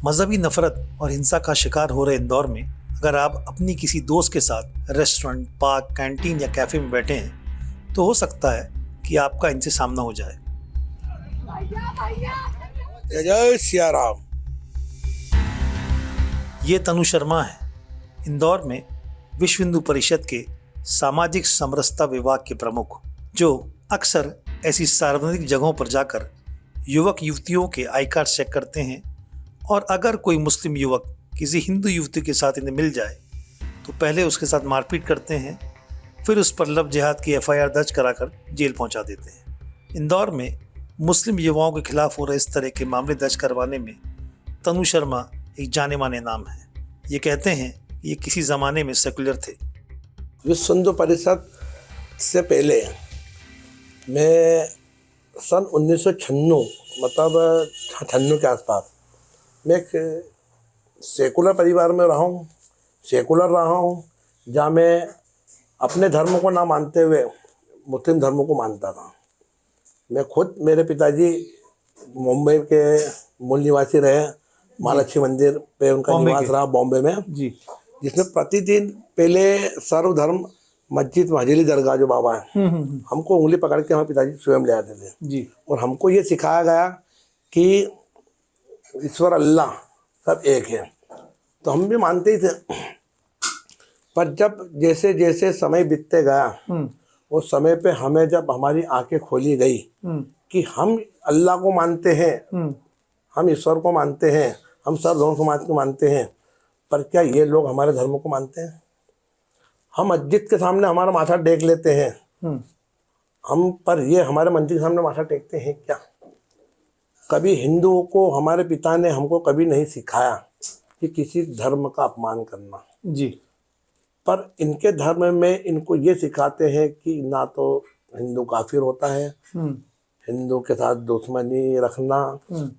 मजहबी नफरत और हिंसा का शिकार हो रहे इंदौर में अगर आप अपनी किसी दोस्त के साथ रेस्टोरेंट, पार्क, कैंटीन या कैफे में बैठे हैं तो हो सकता है कि आपका इनसे सामना हो जाए। जय जय सिया राम। ये तनु शर्मा है, इंदौर में विश्व हिंदू परिषद के सामाजिक समरसता विभाग के प्रमुख, जो अक्सर ऐसी सार्वजनिक जगहों पर जाकर युवक युवतियों के आई कार्ड चेक करते हैं और अगर कोई मुस्लिम युवक किसी हिंदू युवती के साथ इन्हें मिल जाए तो पहले उसके साथ मारपीट करते हैं, फिर उस पर लव जिहाद की एफआईआर दर्ज कराकर जेल पहुंचा देते हैं। इंदौर में मुस्लिम युवाओं के खिलाफ हो रहे इस तरह के मामले दर्ज करवाने में तनु शर्मा एक जाने माने नाम है। ये कहते हैं कि ये किसी ज़माने में सेकुलर थे। विश्व हिंदू परिषद से पहले मैं सन 1996 मतलब 96 के आसपास मैं एक सेकुलर परिवार में रहा हूँ, सेकुलर रहा हूँ, जहाँ मैं अपने धर्म को ना मानते हुए मुस्लिम धर्म को मानता था। मैं खुद, मेरे पिताजी मुंबई के मूल निवासी रहे, महालक्ष्मी मंदिर पे उनका निवास रहा बॉम्बे में जी, जिसमें प्रतिदिन पहले सर्वधर्म मस्जिद हजीली दरगाह जो बाबा है हमको उंगली पकड़ के हमारे पिताजी स्वयं ले आते थे जी, और हमको ये सिखाया गया कि ईश्वर अल्लाह सब एक है, तो हम भी मानते ही थे। पर जब जैसे जैसे समय बीतते गया उस समय पे हमें जब हमारी आंखें खोली गई कि हम अल्लाह को मानते हैं, हम ईश्वर को मानते हैं, हम सर्वधर्म समाज को मानते हैं, पर क्या ये लोग हमारे धर्म को मानते हैं? हम मस्जिद के सामने हमारा माथा टेक लेते हैं, हम पर ये हमारे मंदिर के सामने माथा टेकते हैं क्या? कभी हिंदुओं को हमारे पिता ने हमको कभी नहीं सिखाया कि किसी धर्म का अपमान करना जी, पर इनके धर्म में इनको ये सिखाते हैं कि ना तो हिंदू काफिर होता है, हिंदू के साथ दुश्मनी रखना,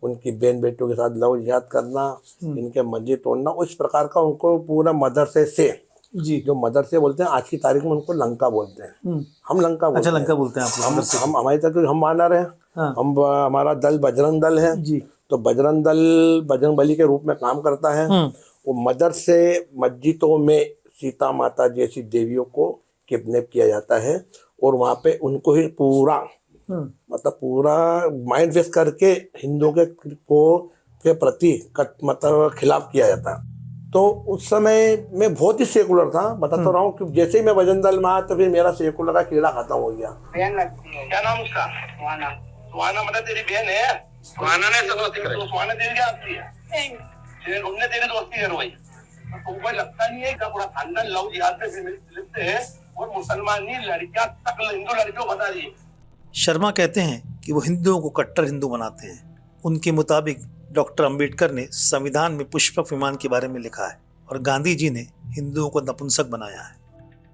उनकी बहन बेटों के साथ लव जिहाद करना, इनके मस्जिद तोड़ना, उस प्रकार का उनको पूरा मदरसे से जी, जो मदरसे बोलते हैं आज की तारीख में उनको लंका बोलते हैं। हम लंका बोलते अच्छा, हैं। लंका बोलते हैं आप लोग? हम हमारी तक हम मानर हैं। हाँ। हम हमारा दल बजरंग दल है जी, तो बजरंग दल बजरंग बली के रूप में काम करता है। वो मदरसे मस्जिदों में सीता माता जैसी देवियों को किडनैप किया जाता है और वहाँ पे उनको ही पूरा मतलब पूरा माइंड वेस्ट करके हिंदुओं के प्रति मतलब खिलाफ किया जाता है। तो उस समय मैं बहुत ही सेकुलर था, बताता रहा हूँ कि जैसे ही मैं बजरंग दल में आया तो फिर मेरा सेकुलर का कीड़ा खत्म हो गया। क्या नाम उसका? सुहाना। सुहाना मतलब तेरी बहन है? सुहाना ने दोस्ती करी? सुहाना तेरी क्या आपकी है? उनने तेरी दोस्ती करवाई? तो तुमको लगता नहीं है कि पूरा खानदान लव जिहाद में लिप्त है और मुसलमानी लड़कियां तक हिंदू लड़कियों बता दी। शर्मा कहते हैं कि वो हिंदुओं को कट्टर हिंदू बनाते हैं। उनके मुताबिक डॉक्टर अंबेडकर ने संविधान में पुष्पक विमान के बारे में लिखा है और गांधी जी ने हिंदुओं को नपुंसक बनाया है।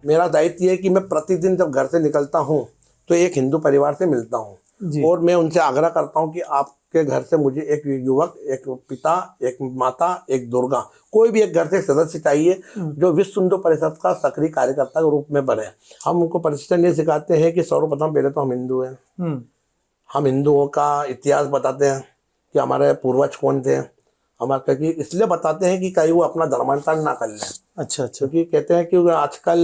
मेरा दायित्व ये है कि मैं प्रतिदिन जब घर से निकलता हूँ तो एक हिंदू परिवार से मिलता हूँ और मैं उनसे आग्रह करता हूँ कि आपके घर से मुझे एक युवक, एक पिता, एक माता, एक दुर्गा, कोई भी एक घर से एक सदस्य चाहिए जो विश्व हिंदू परिषद का सक्रिय कार्यकर्ता के रूप में बने। हम उनको परिषद ये सिखाते हैं कि सर्वप्रथम पहले तो हम हिंदू हैं, हम हिंदुओं का इतिहास बताते हैं कि हमारे पूर्वज कौन थे, हमारे क्योंकि इसलिए बताते हैं कि कहीं वो अपना धर्मांतरण ना कर लें। अच्छा, क्योंकि कहते हैं कि आजकल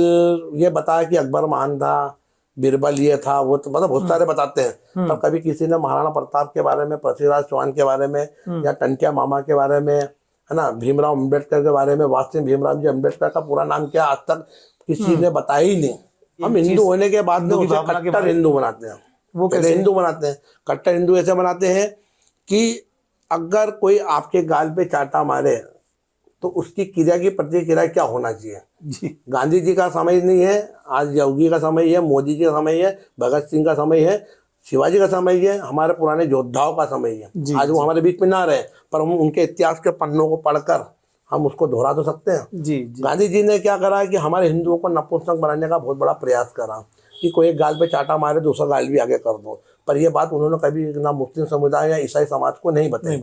ये बताया कि अकबर महान था, बीरबल ये था, वो तो मतलब बहुत सारे बताते हैं, पर कभी किसी ने महाराणा प्रताप के बारे में, पृथ्वीराज चौहान के बारे में या टंटिया मामा के बारे में, है ना, भीमराव अम्बेडकर के बारे में, वास्तव भीमराव जी अम्बेडकर का पूरा नाम क्या आज तक किसी ने बताया ही नहीं। हम हिंदू होने के बाद में उसे कट्टर हिंदू बनाते हैं। वो कैसे हिंदू बनाते हैं? कट्टर हिंदू ऐसे बनाते हैं कि अगर कोई आपके गाल पे चाटा मारे तो उसकी क्रिया की प्रतिक्रिया क्या होना चाहिए जी। गांधी जी का समय नहीं है, आज योगी का समय है, मोदी जी का समय है, भगत सिंह का समय है, शिवाजी का समय है, हमारे पुराने योद्धाओं का समय है। आज वो हमारे बीच में ना रहे पर हम उनके इतिहास के पन्नों को पढ़कर हम उसको दोहरा तो सकते हैं। जी, गांधी जी ने क्या करा कि हमारे हिंदुओं को नपुंसक बनाने का बहुत बड़ा प्रयास करा कि कोई एक गाल पे चाटा मारे दूसरा गाल भी आगे कर दो, पर यह बात उन्होंने कभी ना मुस्लिम समुदाय या ईसाई समाज को नहीं बताई।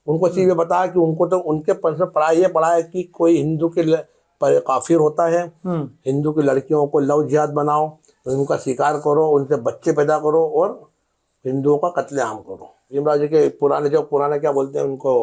उनको सिर्फ ये बताया कि उनको तो उनके पढ़ा है कि कोई हिंदू के काफिर होता है, हिंदू की लड़कियों को लव जिहाद बनाओ, उनका शिकार करो, उनसे बच्चे पैदा करो और हिंदुओं का कत्लेआम करो। भीमराव जी के पुराने क्या बोलते हैं उनको,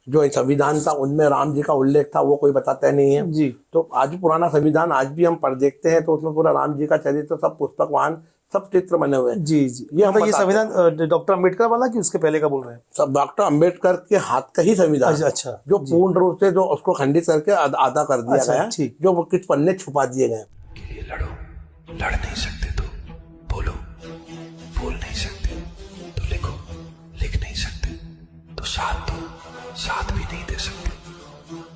जो संविधान था उनमें राम जी का उल्लेख था, वो कोई बताता नहीं है। जी तो आज भी पुराना संविधान आज भी हम पढ़ देखते हैं तो उसमें पूरा राम जी का चरित्र, सब पुस्तक वाहन, सब चित्र बने हुए हैं। जी जी, ये हम मतलब ये बताते संविधान डॉक्टर अम्बेडकर वाला कि उसके पहले का बोल रहे हैं? सब डॉक्टर अम्बेडकर के हाथ का ही संविधान, अच्छा अच्छा, जो पूर्ण रूप से जो उसको खंडित करके आधा कर दिया अच्छा, गया, ठीक। जो वो कुछ पन्ने छुपा दिए गए। के लिए लड़ो, लड़ नहीं सकते तो बोलो, बोल नहीं सकते तो लिखो, लिख नहीं सकते तो साथ दो, साथ भी नहीं दे सकते।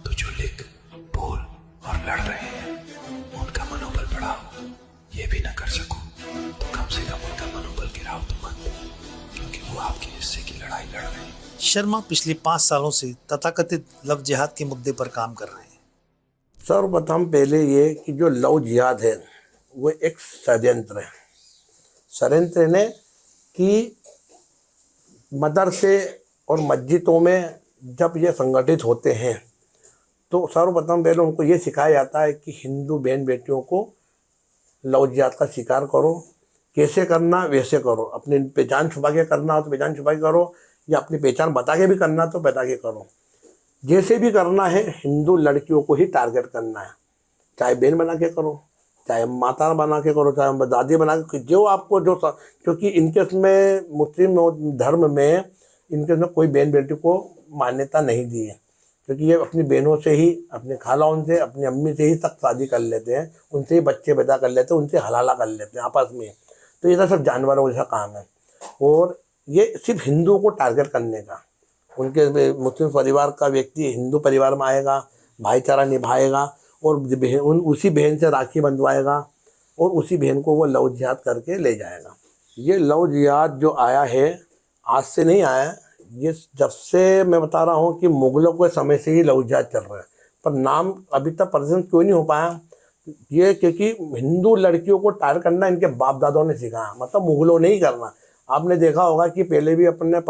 तो जो लिख, बोल और लड़ रहे हैं उनका मनोबल बढ़ाओ। ये भी ना कर सको तो कम से कम उनका मनोबल गिराओ तो मत, क्योंकि वो आपके हिस्से की लड़ाई लड़ रहे हैं। शर्मा पिछले 5 सालों से तथाकथित लव जिहाद के मुद्दे पर काम कर रहे हैं। सर्वप्रथम पहले ये कि जो लव जिहाद है वो एक षड्यंत्र है। षड्यंत्र ने कि मदरसे और मस्जिदों में जब ये संगठित होते हैं तो सर्वप्रथम पहले उनको ये सिखाया जाता है कि हिंदू बहन बेटियों को लव जिहाद का शिकार करो, कैसे करना वैसे करो, अपनी पहचान छुपा के करना हो तो पहचान छुपा के करो, या अपनी पहचान बता के भी करना तो बता के करो। जैसे भी करना है हिंदू लड़कियों को ही टारगेट करना है, चाहे बहन बना के करो, चाहे माता बना के करो, चाहे दादी बना के, जो आपको जो, क्योंकि इनके उसमें मुस्लिम धर्म में इनके उसमें कोई बहन बेटी को मान्यता नहीं दी है, क्योंकि ये अपनी बहनों से ही, अपने खालाओं से, अपनी अम्मी से ही तक शादी कर लेते हैं, उनसे ही बच्चे पैदा कर लेते हैं, उनसे हलाला कर लेते हैं आपस में। तो ये तो सब जानवरों जैसा काम है, और ये सिर्फ हिंदुओं को टारगेट करने का। उनके मुस्लिम परिवार का व्यक्ति हिंदू परिवार में आएगा, भाईचारा निभाएगा और उसी बहन से राखी बंधवाएगा और उसी बहन को वो लव जिहाद करके ले जाएगा। ये लव जिहाद जो आया है आज से नहीं आया, ये जब से मैं बता रहा हूँ कि मुगलों के समय से ही लव जिहाद चल रहा है, पर नाम अभी तक प्रेजेंट क्यों नहीं हो पाया, ये क्योंकि हिंदू लड़कियों को टारगेट करना इनके बाप दादों ने सिखाया, मतलब मुगलों ने ही करना। आपने देखा होगा कि पहले भी अपने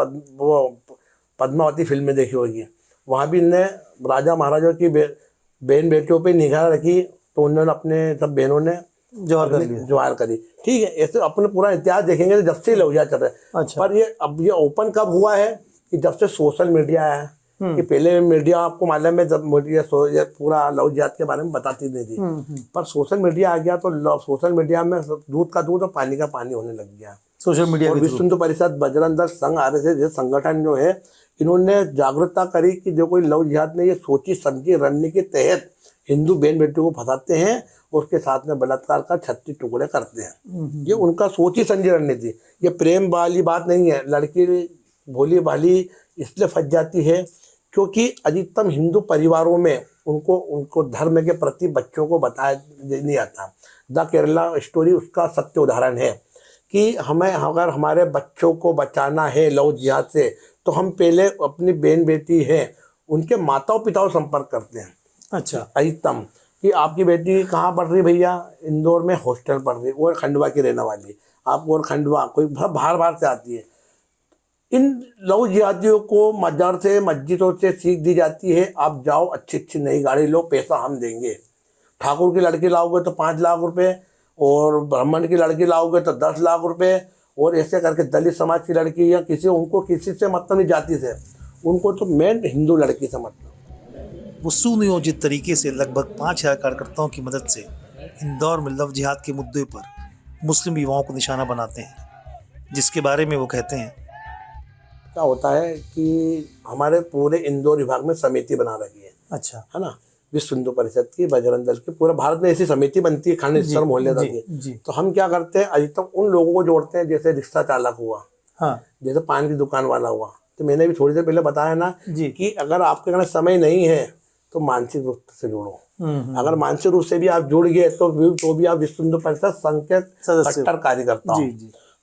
पद्मावती फिल्म में देखी होगी, वहाँ भी इनने राजा महाराजा की बहन बेटियों पे निगाह रखी तो उन्होंने अपने सब बहनों ने जोहार करी। ठीक है, ऐसे अपने पूरा इतिहास देखेंगे तो जब से लव जिहाद चल रहा है। अच्छा। पर ये अब ये ओपन कब हुआ है कि जब से सोशल मीडिया आया है, कि पहले मीडिया आपको मालूम है जब मीडिया पूरा लव जिहाद के बारे में बताती नहीं थी, पर सोशल मीडिया आ गया तो सोशल मीडिया में दूध का दूध और पानी का पानी होने लग गया। सोशल मीडिया और विश्व हिंदू परिषद, बजरंग दल, संघ, RSS जैसे संगठन जो है इन्होंने जागरूकता करी कि जो कोई लव जिहाद में ये सोची समझी रणनीति के तहत हिंदू बहन बेटियों को फंसाते हैं और उसके साथ में बलात्कार का 36 टुकड़े करते हैं। ये उनका सोची समझी रणनीति, ये प्रेम वाली बात नहीं है। लड़की भोली भाली इसलिए फंस जाती है क्योंकि अधिकतम हिंदू परिवारों में उनको धर्म के प्रति बच्चों को बताया नहीं आता। द केरला स्टोरी उसका सत्य उदाहरण है कि हमें अगर हमारे बच्चों को बचाना है लव जिहाद से तो हम पहले अपनी बहन बेटी है उनके माताओं पिताओं संपर्क करते हैं। अच्छा। अधिकतम कि आपकी बेटी कहाँ पढ़ रही भैया, इंदौर में हॉस्टल पढ़ रही, वो खंडवा की रहने वाली, आप और खंडवा, कोई बाहर बाहर से आती है। इन लव जिहादियों को मदरसे मस्जिदों से सीख दी जाती है, आप जाओ अच्छी अच्छी नई गाड़ी लो, पैसा हम देंगे। ठाकुर की लड़की लाओगे तो 5 लाख रुपए, और ब्राह्मण की लड़की लाओगे तो 10 लाख रुपए, और ऐसे करके दलित समाज की लड़की या उनको किसी से मतलब नहीं, जाति से, उनको तो मेन हिंदू लड़की से मतलब। वो सुनियोजित तरीके से लगभग 5000 कार्यकर्ताओं की मदद से इंदौर में लव जिहाद के मुद्दे पर मुस्लिम युवाओं को निशाना बनाते हैं, जिसके बारे में वो कहते हैं। क्या होता है कि हमारे पूरे इंदौर विभाग में समिति बना रखी है। अच्छा। है ना, विश्व हिंदू परिषद की, बजरंग दल की, पूरे भारत में ऐसी समिति बनती है खंड स्तर मोहल्ले तक की। तो हम क्या करते हैं, अधिकतम उन लोगों को जोड़ते हैं, जैसे रिक्शा चालक हुआ, हाँ, जैसे पान की दुकान वाला हुआ। तो मैंने भी थोड़ी देर पहले बताया ना कि अगर आपके पास समय नहीं है तो मानसिक रूप से जुड़ो। अगर मानसिक रूप से भी आप जुड़ गए तो भी आप विश्व हिंदू परिषद संघ के कट्टर कार्यकर्ता हो।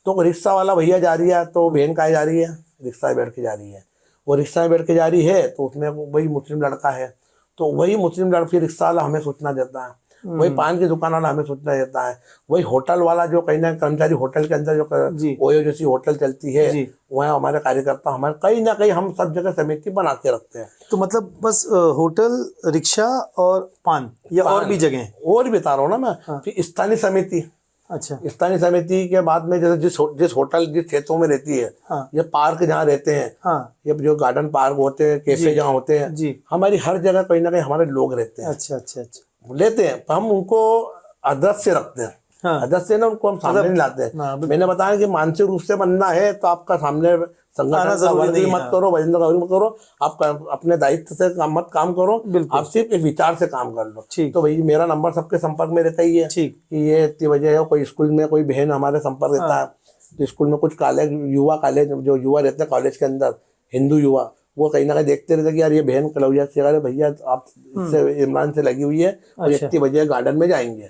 तो रिक्शा वाला भैया जा रही है तो बहन कहाँ जा रही है, रिक्शा में बैठ के जा रही है। वो रिक्शा में बैठ के जा रही है तो उसमें वही मुस्लिम लड़का है, तो वही मुस्लिम लड़की रिक्शा वाला हमें सूचना देता है, वही पान की दुकान वाला हमें सूचना देता है, वही होटल वाला जो कहीं ना कर्मचारी होटल के अंदर जो ओयो जैसी होटल चलती है वह हमारे कार्यकर्ता, हमारे कहीं ना कहीं हम सब जगह समिति बना के रखते हैं। तो मतलब बस होटल, रिक्शा और पान या और भी जगह? और भी बता रहा हूँ ना मैं। फिर स्थानीय समिति, अच्छा। स्थानीय समिति के बाद में जैसे जिस होटल जिस क्षेत्रों में रहती है, हाँ। ये पार्क जहाँ रहते हैं, हाँ। ये जो गार्डन पार्क होते हैं, कैफे जहाँ होते हैं, जी। हमारी हर जगह कहीं ना कहीं हमारे लोग रहते हैं, अच्छा अच्छा अच्छा। लेते हैं, पर हम उनको अदृश्य रखते हैं। हाँ। अदृश्य ना उनको हम सामने नहीं लाते हैं। हाँ, बिल्कुल। मैंने बताया कि मानसिक रूप से बनना है तो आपका सामने आना संगठन का जरूरी वर्ग भी नहीं मत है। करो, वजन का वर्ग मत करो, आप अपने दायित्व से मत काम करो, बिल्कुल। आप सिर्फ एक विचार से काम कर लो। ठीक। तो भाई मेरा नंबर सबके संपर्क में रहता ही है ठीक। कि ये इतनी वजह है, कोई स्कूल में कोई बहन हमारे संपर्क रहता है, तो स्कूल में कुछ कॉलेज युवा कॉलेज जो युवा रहते हैं कॉलेज के अंदर, हिंदू युवा, वो कहीं ना कहीं देखते रहते कि यार ये बहन कलौजिया से, अरे भैया आप इससे इमरान से लगी हुई है और अच्छा। इतनी वजह गार्डन में जाएंगे,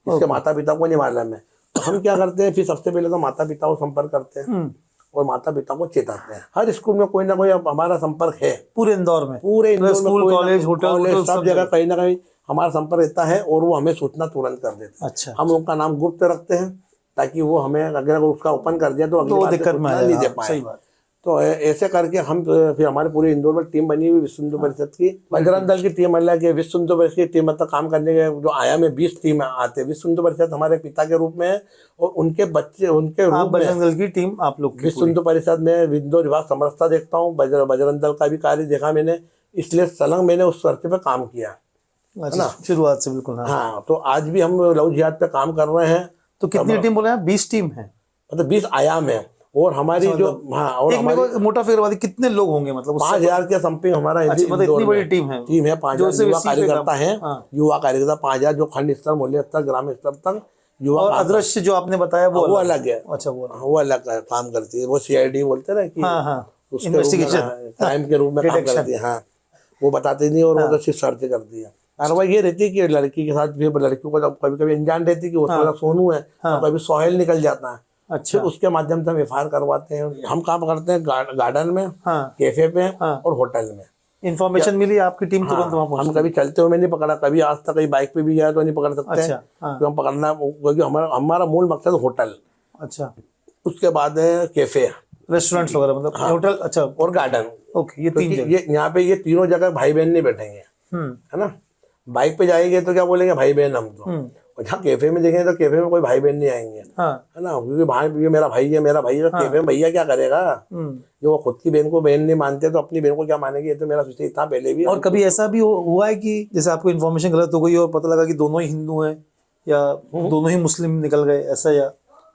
इसके माता पिता को नहीं मालूम है। तो हम क्या करते हैं, फिर सबसे पहले तो माता पिता को संपर्क करते हैं और माता पिता को चेताते हैं। हर स्कूल में कोई ना कोई अब हमारा संपर्क है, पूरे इंदौर में, पूरे इंदौर में स्कूल, कोई ना कॉलेज, कोई, होटल, कॉलेज, वोटल, सब जगह कहीं ना कहीं हमारा संपर्क रहता है और वो हमें सूचना तुरंत कर देते हैं। अच्छा। हम उनका नाम गुप्त रखते हैं ताकि वो हमें अगर उसका ओपन कर दिया तो अगली तो बार से दिक्कत में सूचना आएगा। नहीं दे हाँ, पाए। सही बात। तो ऐसे करके हम फिर हमारे पूरे इंदौर में टीम बनी हुई विश्व हिंदू परिषद की, बजरंग दल की टीम अलग है, विश्व हिंदू परिषद की टीम, मतलब काम करने के जो आयाम है 20 टीम आते हैं। विश्व हिंदू परिषद हमारे पिता के रूप में है और उनके बच्चे उनके आप रूप में बजरंग दल की टीम आप लोग की विश्व हिंदू परिषद में इंदौर विभाग समरसता देखता हूँ, बजरंग दल का भी कार्य देखा मैंने, इसलिए संलग्न मैंने उस सर्च पे काम किया। पूरी। अच्छा, शुरुआत से बिल्कुल। हाँ। हाँ, तो आज भी हम लव जिहाद पे काम कर रहे हैं। तो कितनी टीम बोले हैं? 20 टीम है, मतलब 20 आयाम है और हमारी जो हाँ और एक मेरे को मोटा फिगर वाली कितने लोग होंगे, मतलब 5000 के समथिंग हमारा अच्छा, मतलब इतनी बड़ी टीम है। टीम है। 5000 युवा कार्यकर्ता है, हाँ। युवा कार्यकर्ता 5000 जो खंड स्तर, मोहल्ले स्तर, ग्राम स्तर तक युवा। और अदृश्य जो आपने बताया वो अलग है। अच्छा, वो अलग काम करती है, वो CID बोलते हैं ना कि हाँ हाँ, उसके इन्वेस्टिगेशन क्राइम के रूप में काम करती है। हाँ, वो बताती नहीं और वो सिर्फ सर्च करती है। कार्रवाई ये रहती है कि लड़की के साथ भी, लड़कियों को जब कभी कभी अनजान रहती है कि वो थोड़ा सोनू है, तो कभी सोहेल निकल जाता है। अच्छा। फिर उसके माध्यम से हम FIR करवाते हैं। हम काम करते हैं गार्डन में, हाँ। कैफे पे और होटल में। इन्फॉर्मेशन मिली, आपकी टीम तुरंत वहाँ हम कभी चलते हुए नहीं पकड़ा, कभी आज तक कहीं बाइक पे भी गया तो नहीं पकड़ सकते हैं। अच्छा। हाँ। क्यों हम पकड़ना, क्योंकि हमारा मूल मकसद होटल, अच्छा, उसके बाद है कैफे, रेस्टोरेंट्स वगैरह, मतलब होटल। अच्छा, और गार्डन। ओके, ये 3 जगह। ये यहाँ पे ये तीनों जगह भाई बहन नहीं बैठेंगे, है ना। बाइक पे जाएंगे तो क्या बोलेंगे, भाई बहन हम तो। और जहाँ कैफे में देखेंगे तो कैफे में कोई भाई बहन नहीं आएंगे, हाँ। है ना, क्योंकि भाई ये मेरा भाई है, मेरा भाई है। कैफे में भैया क्या करेगा, जो वो खुद की बहन को बहन नहीं मानते तो अपनी बहन को क्या मानेंगे। ये तो मेरा विषय था पहले भी। और कभी ऐसा भी हुआ है कि जैसे आपको इन्फॉर्मेशन गलत हो गई और पता लगा कि दोनों ही हिंदू हैं या दोनों ही मुस्लिम निकल गए, ऐसा? या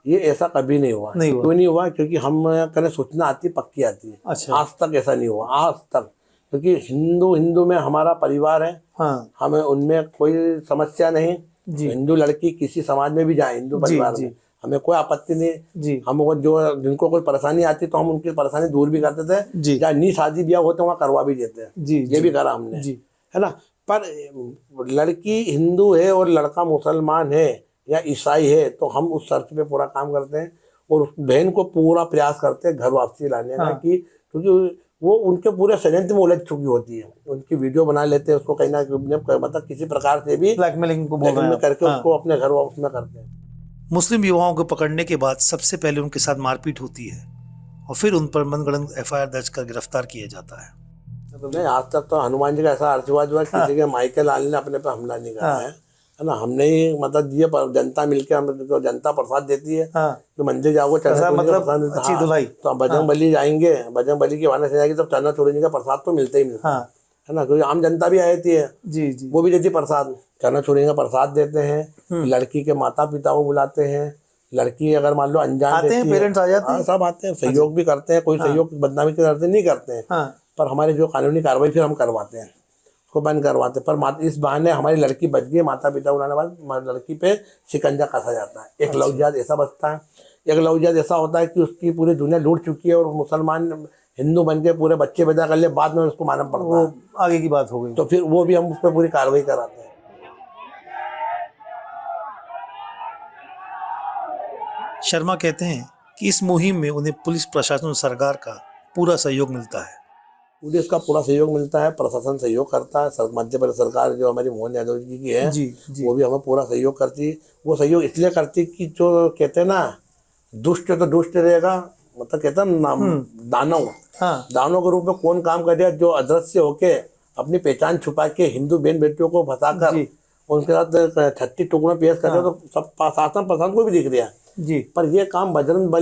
ये ऐसा कभी नहीं हुआ। नहीं हुआ। क्यों नहीं हुआ? क्योंकि हम करें सूचना आती पक्की आती है। अच्छा। आज तक ऐसा नहीं हुआ, आज तक, क्योंकि हिंदू में हमारा परिवार है। हाँ हमें उनमें कोई समस्या नहीं जी। हिंदू लड़की किसी समाज में भी जाए, हिंदू परिवार में, हमें कोई आपत्ति नहीं जी। हम वो जो जिनको कोई परेशानी आती तो हम उनकी परेशानी दूर भी करते थे जी। या नहीं शादी ब्याह होते वहाँ करवा भी देते हैं जी। ये भी करा हमने जी। है ना। पर लड़की हिंदू है और लड़का मुसलमान है या ईसाई है तो हम उस शर्त पे पूरा काम करते हैं और उस बहन को पूरा प्रयास करते हैं घर वापसी लाने का। कि क्योंकि वो उनके पूरे षड्यंत्र में उलझ चुकी होती है, उनकी वीडियो बना लेते हैं, उसको कहीं ना कहीं मतलब किसी प्रकार से भी ब्लैकमेलिंग को बोल रहे हैं करके उसको अपने घर वापस में करते हैं। मुस्लिम युवाओं को पकड़ने के बाद सबसे पहले उनके साथ मारपीट होती है और फिर उन पर मनगढ़ंत FIR दर्ज कर गिरफ्तार किया जाता है। नहीं, आज तक तो हनुमान जी का ऐसा आशीर्वाद हुआ किसी के माइकल लाल ने अपने पे हमला नहीं करा है ना। हमने ही मतलब दिए, जनता मिलके हमें तो जनता प्रसाद देती है कि मंदिर जाओगे चना मतलब अच्छी धुलाई। तो बजरंग बली जाएंगे, बजरंग बली की वाना से जाएगी तो चना चोरी का प्रसाद तो मिलता ही मिलता है ना। क्योंकि आम जनता भी आती है जी जी, वो भी देती प्रसाद, चना चोरी का प्रसाद देते हैं। लड़की के माता पिता को बुलाते हैं, लड़की अगर मान लो अनजान आते हैं, पेरेंट्स आ जाते हैं, सब आते हैं, सहयोग भी करते हैं। कोई सहयोग बदनामी करते नहीं करते हैं, पर हमारी जो कानूनी कार्रवाई फिर हम करवाते हैं, उसको बंद करवाते हैं। पर इस बहाने हमारी लड़की बच गई, माता पिता बुलाने के बाद लड़की पे शिकंजा कसा जाता है। एक लव जिहाद ऐसा बचता है, एक लव जिहाद ऐसा होता है कि उसकी पूरी दुनिया लूट चुकी है और मुसलमान हिंदू बन के पूरे बच्चे पैदा कर ले, बाद में उसको मालूम पड़ता है, आगे की बात हो गई। तो फिर वो भी हम उस पर पूरी कार्रवाई कराते हैं। शर्मा कहते हैं कि इस मुहिम में उन्हें पुलिस प्रशासन और सरकार का पूरा सहयोग मिलता है। पुलिस का पूरा सहयोग मिलता है, प्रशासन सहयोग करता है, मध्य प्रदेश सरकार जो हमारी मोहन यादव जी की है जी, जी। वो भी हमें पूरा सहयोग करती है। वो सहयोग इसलिए करती कि जो कहते हैं ना, दुष्ट तो दुष्ट रहेगा, मतलब कहते हैं ना दानव, दानव के रूप में कौन काम कर रहा है, जो अदृश्य होके अपनी पहचान छुपा के हिंदू बहन बेटियों को फंसाकर उनके साथ 36 टुकड़ों में पेश करते तो सब शासन प्रशासन को भी दिख रहा है। जी। पर ये काम बजरंग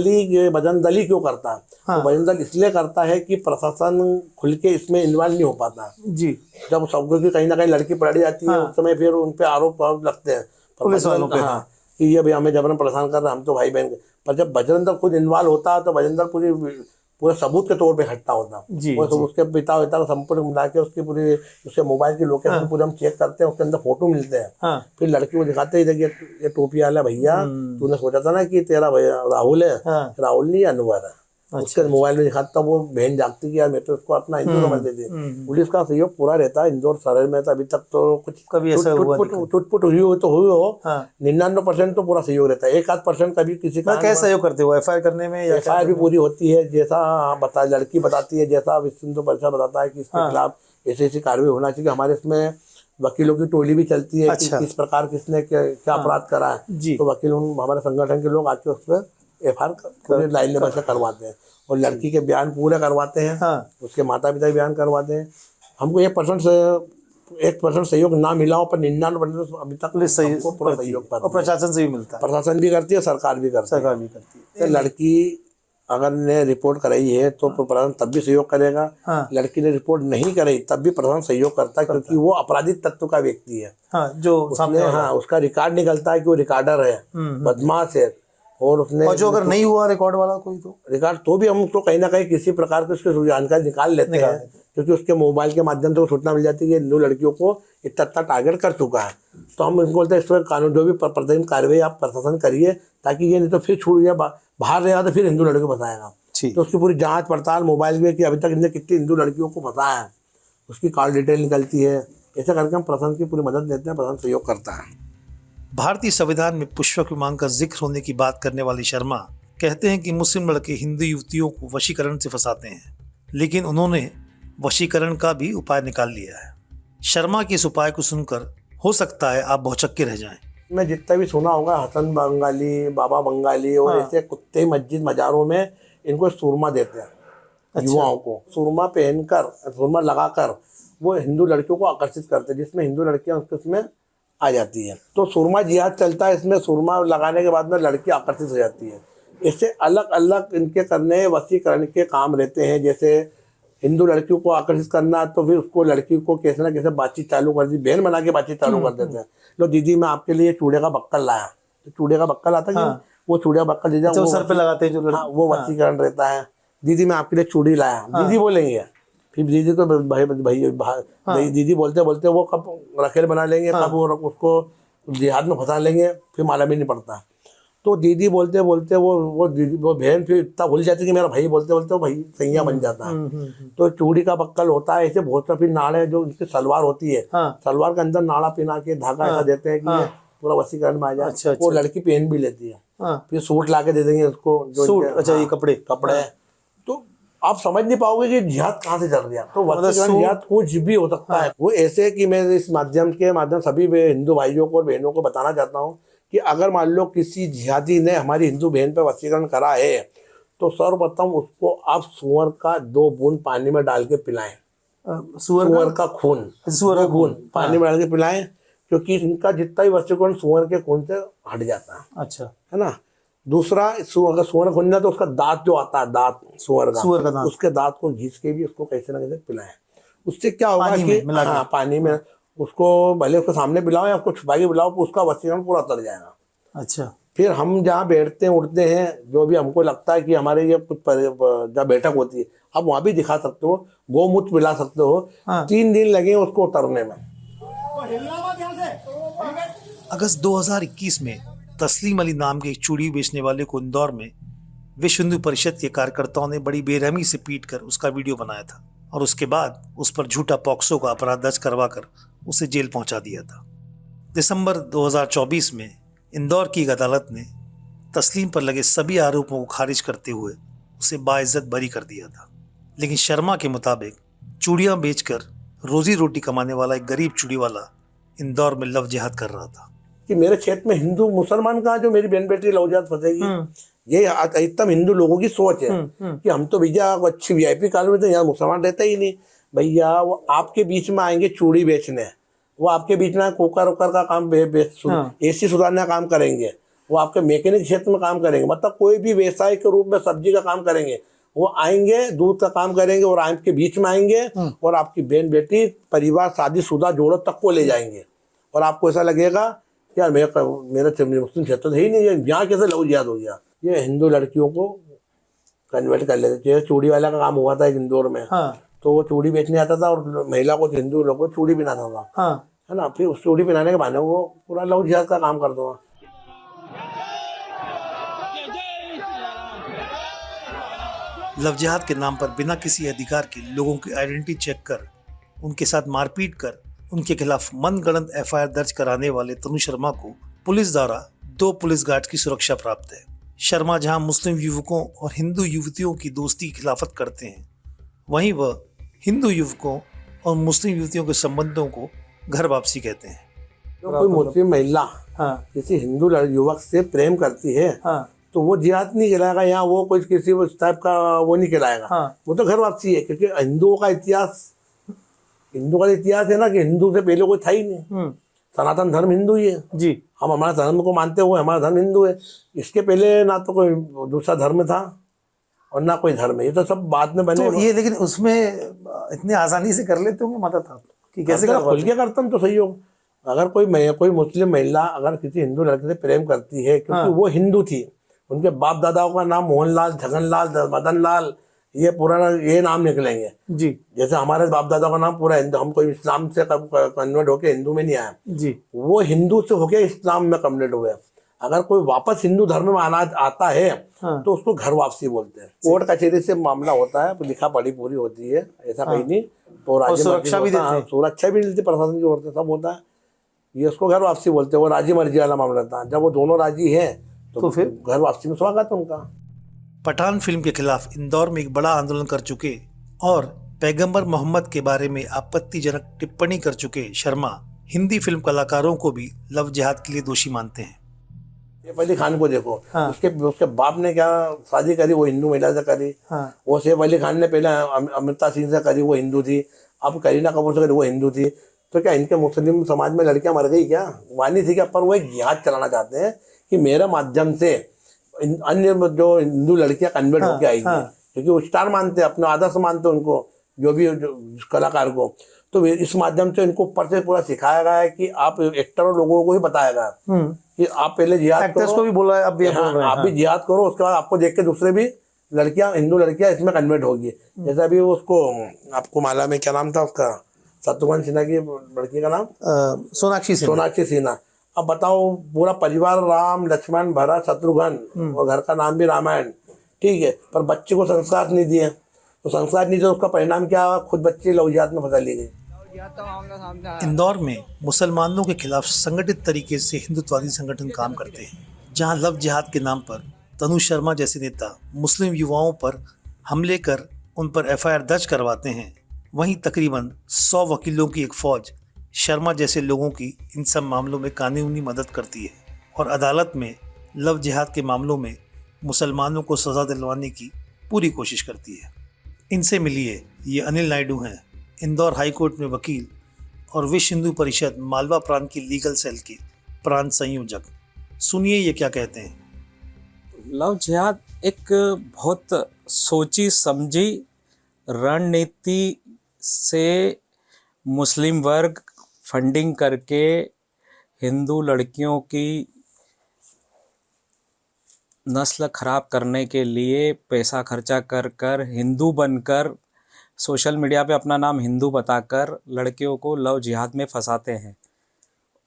दल ही क्यों करता है? हाँ। तो बजरंग दल इसलिए करता है कि प्रशासन खुल के इसमें इन्वॉल्व नहीं हो पाता। जी। जब सबको की कहीं ना कहीं लड़की पकड़ी जाती है, उस समय फिर उन पे आरोप लगते हैं पुलिस वालों पे, हाँ, कि ये भाई हमें जबरन परेशान कर रहे हैं, हम तो भाई बहन के। पर जब बजरंग दल खुद इन्वॉल्व होता है तो बजरंग दल पूरे सबूत के तौर पे इकट्ठा होता है। जी, वो उसके पिता को संपूर्ण मिला के उसकी पूरी उसके मोबाइल की लोकेशन पूरी हम चेक करते हैं, उसके अंदर फोटो मिलते हैं। हाँ। फिर लड़की को दिखाते ही देखिए ये टोपी वाला भैया, तूने सोचा था ना कि तेरा भैया राहुल है, हाँ। राहुल नहीं अनवर है। उसके मोबाइल में दिखाता वो बहन जागती कि यार मैं तो उसको अपना हिंदू समझते थे। पुलिस का सहयोग पूरा रहता है इंदौर शहर में। तो अभी तक तो कुछ कभी ऐसा हुआ चुटपुट हुई हो तो हुई हो, हाँ। 99% तो पूरा सहयोग रहता है। 1-8% कभी किसी का कैसे सहयोग करते हो एफआईआर करने में? या एफआईआर भी पूरी होती है, जैसा लड़की बताती है, जैसा विश्व हिंदू परिषद बताता है कि इसके खिलाफ ऐसी कार्रवाई होना चाहिए। हमारे इसमें वकीलों की टोली भी चलती है कि किस प्रकार किसने क्या अपराध करा है, तो वकील हमारे संगठन के लोग आके उस पर एफआईआर पूरे लाइन लेवल से करवाते हैं और लड़की के बयान पूरे करवाते हैं। हाँ। उसके माता पिता बयान करवाते हैं। हमको 1% सहयोग ना मिला हो, पर 99% अभी तक हमको पूरा सहयोग और प्रशासन से भी मिलता है। प्रशासन भी करती है, सरकार भी करती है। तो लड़की अगर ने रिपोर्ट कराई है तो प्रशासन तब भी सहयोग करेगा। हाँ। लड़की ने रिपोर्ट नहीं कराई तब भी प्रशासन सहयोग करता है, क्योंकि वो आपराधिक तत्व का व्यक्ति है। हाँ, जो सामने उसका रिकॉर्ड निकलता है कि वो रिकॉर्डर है, बदमाश है। और जो अगर नहीं हुआ रिकॉर्ड वाला कोई तो रिकॉर्ड, तो भी हम उसको कहीं ना कहीं किसी प्रकार की उसकी जानकारी निकाल लेते हैं, क्योंकि उसके मोबाइल के माध्यम से सूचना मिल जाती है कि हिंदू लड़कियों को इतना टारगेट कर चुका है। तो हम इनको बोलते हैं इस पर कानून जो भी प्रतिदिन कार्रवाई आप प्रशासन करिए, ताकि ये नहीं तो फिर छूट गया बाहर रहेगा तो फिर हिंदू लड़कियों को फंसाएगा। तो उसकी पूरी जांच पड़ताल मोबाइल में कि अभी तक इनने कितनी हिंदू लड़कियों को फंसाया है, उसकी कॉल डिटेल निकलती है। ऐसा करके हम प्रशासन की पूरी मदद लेते हैं, प्रशासन सहयोग करता है। भारतीय संविधान में पुष्पक विमान का जिक्र होने की बात करने वाले शर्मा कहते हैं कि मुस्लिम लड़के हिंदू युवतियों को वशीकरण से फंसाते हैं, लेकिन उन्होंने वशीकरण का भी उपाय निकाल लिया है। शर्मा के इस उपाय को सुनकर हो सकता है आप भौचक्के रह जाएं। मैं जितना भी सुना होगा, हसन बंगाली, बाबा बंगाली और ऐसे कुत्ते मस्जिद मजारों में इनको सुरमा देते हैं। अच्छा। युवाओं को सुरमा पहनकर, सुरमा लगाकर वो हिंदू लड़कियों को आकर्षित करते हैं, जिसमें हिंदू लड़कियां उसमें आ जाती है। तो सुरमा जिहाद चलता है, इसमें सुरमा लगाने के बाद में लड़की आकर्षित हो जाती है। इससे अलग अलग इनके करने वशीकरण के काम रहते हैं। जैसे हिंदू लड़कियों को आकर्षित करना, तो फिर उसको लड़की को कैसे ना कैसे बातचीत चालू कर दी, बहन बना के बातचीत चालू कर देते हैं। लो दीदी मैं आपके लिए चूड़े का बक्कल लाया, तो चूड़े का बक्कल आता है, वो चूड़े का बक्कल दीजिए, वो सर पे लगाते हैं जो, वो वशीकरण रहता है। दीदी मैं आपके लिए चूड़ी लाया, दीदी बोलेंगे, फिर दीदी तो भाई दीदी बोलते बोलते वो कब रखेल बना लेंगे, कब वो उसको जिहाद में फंसा लेंगे, फिर मालूम ही नहीं पड़ता। तो दीदी बोलते बोलते वो बहन फिर इतना भूल जाती है कि मेरा भाई बोलते बोलते वो भाई सैया बन जाता है। तो चूड़ी का बक्कल होता है, ऐसे बहुत सा फिर नाड़े जो उनकी सलवार होती है, सलवार के अंदर नाड़ा पिना के धागा ऐसा देते हैं कि पूरा वशीकरण में आ जाए। अच्छा, वो लड़की पहन भी लेती है। फिर सूट ला के दे देंगे उसको, जो अच्छा ये कपड़े तो आप समझ नहीं पाओगे कि जिहाद कहाँ से चल गया। तो वशीकरण जिहाद कुछ भी हो सकता है। वो ऐसे कि मैं इस माध्यम सभी हिंदू भाइयों को और बहनों को बताना चाहता हूँ कि अगर मान लो किसी जिहादी ने हमारी हिंदू बहन पर वशीकरण करा है, तो सर्वप्रथम उसको आप सुअर का 2 बूंद पानी में डाल के पिलाएं। सुअर का खून पानी में डाल के पिलाएं, क्योंकि इनका जितना ही वशीकरण सुअर के खून से हट जाता है। अच्छा, है ना। दूसरा, अगर सुअर खून जाए तो उसका दांत जो आता है, दांत सुअर का दांत, उसके दांत को घिस के भी उसको कैसे ना कैसे पिलाएं। उससे क्या होगा कि पानी में उसको भले उसके सामने पिलाओ या उसको छुपा के पिलाओ, उसका वशीकरण पूरा उतर जाएगा। अच्छा, फिर हम जहाँ बैठते हैं उठते हैं, जो भी हमको लगता है कि हमारे ये कुछ जहाँ बैठक होती है, आप वहाँ भी दिखा सकते हो, गोमूत्र पिला सकते हो। 3 दिन लगे उसको उतरने में। अगस्त 2021 में तस्लीम अली नाम के एक चूड़ी बेचने वाले को इंदौर में विश्व हिंदू परिषद के कार्यकर्ताओं ने बड़ी बेरहमी से पीटकर उसका वीडियो बनाया था और उसके बाद उस पर झूठा पॉक्सो का अपराध दर्ज करवाकर उसे जेल पहुंचा दिया था। दिसंबर 2024 में इंदौर की एक अदालत ने तस्लीम पर लगे सभी आरोपों को खारिज करते हुए उसे बाइज्जत बरी कर दिया था। लेकिन शर्मा के मुताबिक चूड़ियां बेचकर रोजी रोटी कमाने वाला एक गरीब चूड़ी वाला इंदौर में लव जिहाद कर रहा था कि मेरे क्षेत्र में हिंदू मुसलमान कहाँ जो मेरी बहन बेटी लव जिहाद फंसेगी। ये अधिकतम हिंदू लोगों की सोच है कि हम तो भैया अच्छी VIP कॉलोनी में तो यहाँ मुसलमान रहता ही नहीं। भैया वो आपके बीच में आएंगे चूड़ी बेचने, वो आपके बीच में कुकर उकर का काम एसी सुधारने का काम करेंगे, वो आपके मैकेनिक क्षेत्र में काम करेंगे, मतलब कोई भी व्यवसाय के रूप में सब्जी का काम करेंगे, वो आएंगे दूध का काम करेंगे और आपके बीच में आएंगे और आपकी बहन बेटी परिवार शादीशुदा जोड़ों तक को ले जाएंगे। और आपको ऐसा लगेगा यार मेरा मुस्लिम क्षेत्र है ही नहीं है, यहाँ कैसे लव जिहाद हो गया। ये हिंदू लड़कियों को कन्वर्ट कर लेते थे। चूड़ी वाला का काम हुआ था एक इंदौर में, तो वो चूड़ी बेचने आता था और महिला को हिंदू लोग को चूड़ी पहनाता था, है ना। फिर उस चूड़ी पहनाने के बहाने वो पूरा लव जिहाद का काम करता था। लव जिहाद के नाम पर बिना किसी अधिकार के लोगों की आइडेंटिटी चेक कर, उनके साथ मारपीट कर, उनके खिलाफ मनगढ़ंत एफआईआर दर्ज कराने वाले तनु शर्मा को पुलिस द्वारा 2 पुलिस गार्ड की सुरक्षा प्राप्त है। शर्मा जहां मुस्लिम युवकों और हिंदू युवतियों की दोस्ती की खिलाफत करते हैं, वहीं वह हिंदू युवकों और मुस्लिम युवतियों के संबंधों को घर वापसी कहते हैं। तो कोई मुस्लिम महिला किसी हिंदू युवक से प्रेम करती है तो वो जिहाद नहीं कहलाएगा, या वो कोई किसी उस टाइप का वो नहीं कहलाएगा, वो तो घर वापसी है। क्योंकि हिंदुओं का इतिहास है ना कि हिंदू से पहले कोई था ही नहीं। सनातन धर्म हिंदू ही है जी, हम हमारे धर्म को मानते हुए हमारा धर्म हिंदू है। इसके पहले ना तो कोई दूसरा धर्म था और ना कोई धर्म है, ये तो सब बाद में बने। तो ये लेकिन उसमें इतनी आसानी से कर लेते होंगे मदद आप कि कैसे खुल के करता हूँ तो सही हो। अगर कोई मुस्लिम महिला अगर किसी हिंदू लड़के से प्रेम करती है, क्योंकि वो हिंदू थी, उनके बाप दादाओं का नाम मोहनलाल, छगनलाल, मदन लाल, ये पुराना ये नाम निकलेंगे जी। जैसे हमारे बाप दादा का नाम पूरा हिंदू, हम कोई इस्लाम से कन्वर्ट होके हिंदू में नहीं आया जी, वो हिंदू से होके इस्लाम में कन्वर्ट हुए। अगर कोई वापस हिंदू धर्म में आता है तो उसको घर वापसी बोलते हैं। कोर्ट कचहरी से मामला होता है, लिखा पढ़ी पूरी होती है, ऐसा कहीं नहीं। तो सुरक्षा भी मिलती प्रशासन की ओर से, सब होता है। ये उसको घर वापसी बोलते हैं। वो राजी मर्जी वाला मामला था। जब वो दोनों राजी है तो फिर घर वापसी में स्वागत है उनका। पठान फिल्म के खिलाफ इंदौर में एक बड़ा आंदोलन कर चुके और पैगंबर मोहम्मद के बारे में आपत्तिजनक टिप्पणी कर चुके शर्मा हिंदी फिल्म कलाकारों को भी लव जिहाद के लिए दोषी मानते हैं। सैफ अली खान को देखो, उसके बाप ने क्या शादी करी, वो हिंदू महिला से करी। वो सैफ अली खान ने पहले अमृता सिंह से करी, वो हिंदू थी। अब करीना कपूर से करी, वो हिंदू थी। तो क्या इनके मुस्लिम समाज में लड़कियां मर गई क्या? वानी थी क्या? पर वो एक जिहाद चलाना चाहते हैं कि मेरे माध्यम से अन्य जो हिंदू लड़कियां कन्वर्ट होकर आएंगी, क्योंकि वो स्टार मानते हैं, अपना आदर्श मानते हैं उनको, जो भी कलाकार को। तो इस माध्यम से इनको ऊपर से पूरा सिखाया गया है कि आप एक्टर और लोगों को ही बताया गया कि आप पहले जिहाद करो, को भी बोला है, आप भी जिहाद करो, उसके बाद आपको देख के दूसरे भी लड़कियां, हिंदू लड़कियां इसमें कन्वर्ट होगी। जैसे अभी उसको आपको माला में क्या नाम था उसका, शत्रुघ्न सिन्हा की लड़की का नाम सोनाक्षी सिन्हा। अब बताओ, पूरा परिवार राम लक्ष्मण भरत शत्रुघ्न और घर का नाम भी रामायण, ठीक है, पर बच्चे को संस्कार नहीं दिए। तो संस्कार नहीं दिया, उसका परिणाम क्या? खुद बच्चे लव जिहाद में फंसा ली गई। इंदौर में मुसलमानों के खिलाफ संगठित तरीके से हिंदुत्ववादी संगठन काम करते हैं, जहां लव जिहाद के नाम पर तनु शर्मा जैसे नेता मुस्लिम युवाओं पर हमले कर उन पर एफआईआर दर्ज करवाते हैं। वहीं तकरीबन 100 वकीलों की एक फौज शर्मा जैसे लोगों की इन सब मामलों में कानूनी मदद करती है और अदालत में लव जिहाद के मामलों में मुसलमानों को सज़ा दिलवाने की पूरी कोशिश करती है। इनसे मिलिए, ये अनिल नायडू हैं, इंदौर हाई कोर्ट में वकील और विश्व हिंदू परिषद मालवा प्रांत की लीगल सेल के प्रांत संयोजक। सुनिए ये क्या कहते हैं। लव जिहाद एक बहुत सोची समझी रणनीति से मुस्लिम वर्ग फंडिंग करके हिंदू लड़कियों की नस्ल खराब करने के लिए पैसा खर्चा कर कर हिंदू बनकर सोशल मीडिया पे अपना नाम हिंदू बताकर लड़कियों को लव जिहाद में फंसाते हैं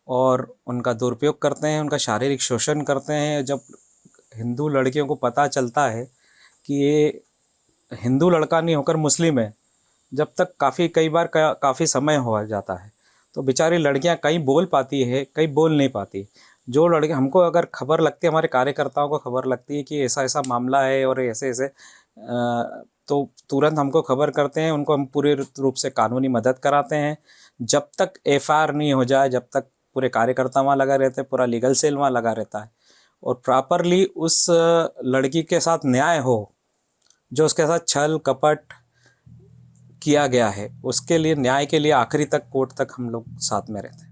और उनका दुरुपयोग करते हैं, उनका शारीरिक शोषण करते हैं। जब हिंदू लड़कियों को पता चलता है कि ये हिंदू लड़का नहीं होकर मुस्लिम है, जब तक कई बार काफ़ी समय हो जाता है, तो बेचारी लड़कियां कहीं बोल पाती है, कहीं बोल नहीं पाती। जो लड़के हमको अगर खबर लगती है, हमारे कार्यकर्ताओं को खबर लगती है कि ऐसा ऐसा मामला है और ऐसे ऐसे, तो तुरंत हमको खबर करते हैं, उनको हम पूरे रूप से कानूनी मदद कराते हैं। जब तक एफआईआर नहीं हो जाए, जब तक पूरे कार्यकर्ता वहाँ लगा रहते हैं, पूरा लीगल सेल वहाँ लगा रहता है और प्रॉपरली उस लड़की के साथ न्याय हो, जो उसके साथ छल कपट किया गया है उसके लिए, न्याय के लिए आखिरी तक, कोर्ट तक हम लोग साथ में रहते हैं।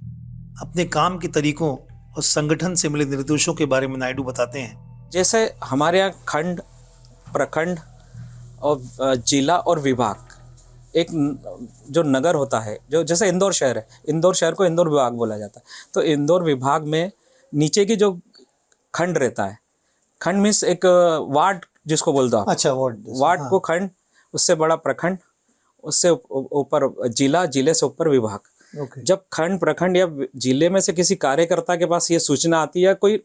अपने काम के तरीकों और संगठन से मिले निर्देशों के बारे में नायडू बताते हैं। जैसे हमारे यहाँ खंड, प्रखंड और जिला और विभाग, एक जो नगर होता है, जो जैसे इंदौर शहर है, इंदौर शहर को इंदौर विभाग बोला जाता है। तो इंदौर विभाग में नीचे की जो खंड रहता है, खंड मीन्स एक वार्ड जिसको बोलते हो आप। अच्छा, वार्ड को खंड, उससे बड़ा प्रखंड, उससे ऊपर जिला, जिले से ऊपर विभाग। ओके। जब खंड, प्रखंड या जिले में से किसी कार्यकर्ता के पास ये सूचना आती है, कोई